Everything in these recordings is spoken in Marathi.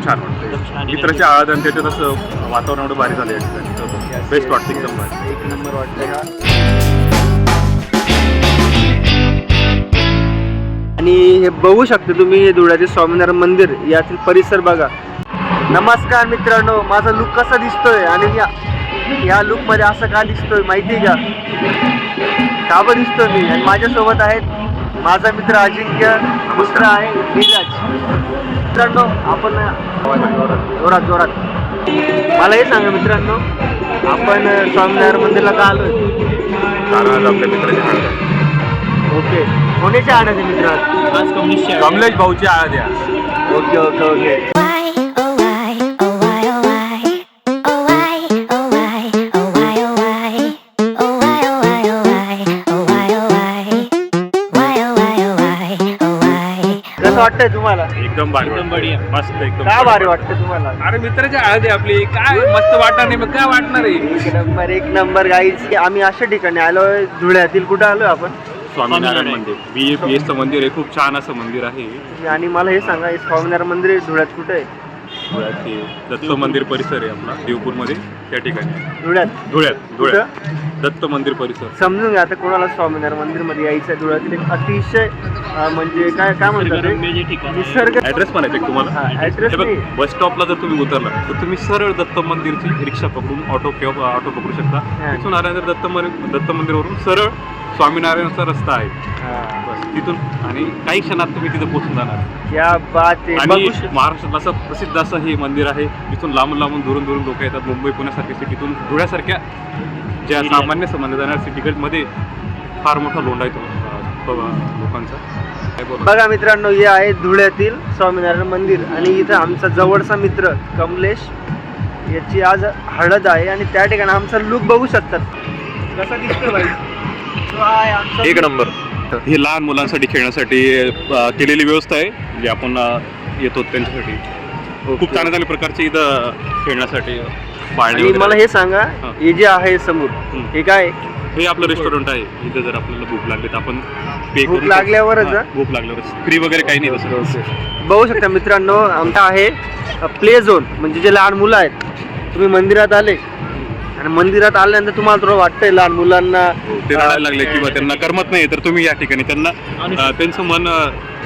छान वाटतं. मित्राची हळद आणि त्याच्यात असं वातावरण एवढं भारी झालं या ठिकाणी. बेस्ट वाटतं एकदम भारी. एक नंबर वाटतं का. आणि हे बघू शकता तुम्ही, हे धुळ्याचे स्वामीनारायण मंदिर यातील परिसर बघा. नमस्कार मित्रांनो, माझा लुक कसा दिसतोय आणि या लुक मध्ये असं का दिसतोय माहिती आहे का बरं दिसतोय मी. आणि माझ्यासोबत आहेत माझा मित्र अजिंक्य, दुसरा आहे नीरज. मित्रांनो आपण जोरात जोरात मला हे सांगा मित्रांनो, आपण स्वामीनारायण मंदिरला का आलोय? कारण आज आपल्या मित्राची हळद आहे. ओके, कोणाची हळद आहे मित्र? आज कमलेश भाऊची हळद आहे. Okay okay okay. कसं वाटतंय तुम्हाला? एकदम भारी वाटतं. मस्त एकदम. काय भारी वाटतं तुम्हाला? अरे मित्राची हळद आहे आपली, काय मस्त वाटणार नाही मग काय वाटणार आहे. एक नंबर गाईज. आम्ही अशा ठिकाणी आलोय धुळ्यातील. कुठं आलोय आपण? स्वामीनारायण मंदिर. BAPS मंदिर आहे, खूप छान असं मंदिर आहे. आणि मला हे सांगा, हे स्वामीनारायण मंदिर धुळ्यात कुठे आहे? दत्त मंदिर परिसर आहे आपला देवपूरमध्ये, त्या ठिकाणी. धुळ्यात दत्त मंदिर परिसर. समजून घ्या आता कोणाला स्वामीनारायण मंदिर मध्ये यायचं आहे. धुळ्यातील एक अतिशय म्हणजे काय म्हणतात निसर्ग. ऍड्रेस पण आहे तुम्हाला. ऍड्रेस बस स्टॉपला जर तुम्ही उतरला तर तुम्ही सरळ दत्त मंदिरची रिक्षा पकडून ऑटो पकडू शकता. तिथून आल्यानंतर दत्त मंदिरवरून सरळ स्वामीनारायणचा रस्ता आहे. बस तिथून आणि काही क्षणात तुम्ही तिथे पोहोचून जाणार. या बात आहे. आणि महाराष्ट्रात असं प्रसिद्ध असं हे मंदिर आहे. इथून लांबून दुरून लोक येतात. मुंबई पुण्यासारख्या सिटीतून धुळ्यासारख्या ज्या सामान्य समजल्या जाणाऱ्या सिटीमध्ये फार मोठा लोंढा येतो लोकांचा. बघा मित्रांनो, हे आहे धुळ्यातील स्वामीनारायण मंदिर. आणि इथं आमचा जवळचा मित्र कमलेश याची आज हळद आहे. आणि त्या ठिकाणी आमचा लुक बघू शकतात कसा दिसतो भाई. एक नंबर. हे लहान मुलांसाठी खेळण्यासाठी केलेली व्यवस्था आहे, जे आपण येतो त्यांच्यासाठी. खूप चांगल्या प्रकारचे इथं खेळण्यासाठी. आणि मला हे सांगा, हे जे आहे समोर हे काय? हे आपलं रेस्टॉरंट आहे. इथं जर आपल्याला भूक लागली तर आपण पे भूक लागल्यावरच भूक लागल्यावर फ्री वगैरे काही नाही तसं. बघू शकता मित्रांनो, आमचा आहे प्ले झोन. म्हणजे जे लहान मुलं आहेत, तुम्ही मंदिरात आले आणि मंदिरात आल्यानंतर तुम्हाला थोडं वाटतंय लहान मुलांना ते रडायला लागले किंवा त्यांना करमत नाही, तर तुम्ही या ठिकाणी त्यांना त्यांचं मन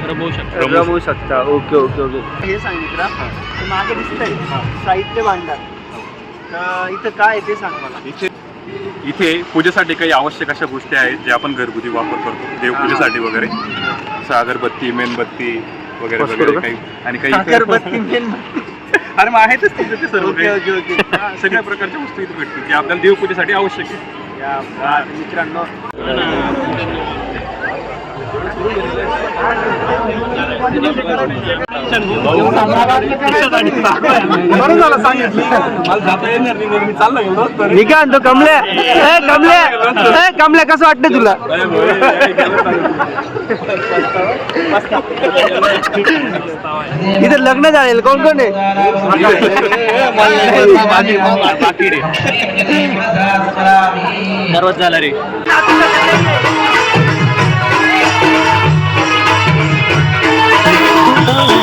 रमवू शकता. Okay okay okay. हे सांगितलं मागे दिसतंय साहित्य भांडार. इथं काय ते सांग मला. इथे पूजेसाठी काही आवश्यक अशा गोष्टी आहेत ज्या आपण घरगुती वापर करतो देवपूजेसाठी वगैरे. अगरबत्ती, मेणबत्ती वगैरे वगैरे काही. आणि काही अगरबत्ती, मेणबत्ती. अरे मग आहेतच तिथे ते सर्व. Okay okay okay. सगळ्या प्रकारच्या वस्तू इथे भेटतील जे आपल्याला देवपूजेसाठी आवश्यक आहे. मित्रांनो बरं झालं सांगितलं. निघा तो कमल्या. कमल्या कसं वाटतं तुला? इथं लग्न झालेलं कोण कोण आहे? सर्वच झाला रे. Oh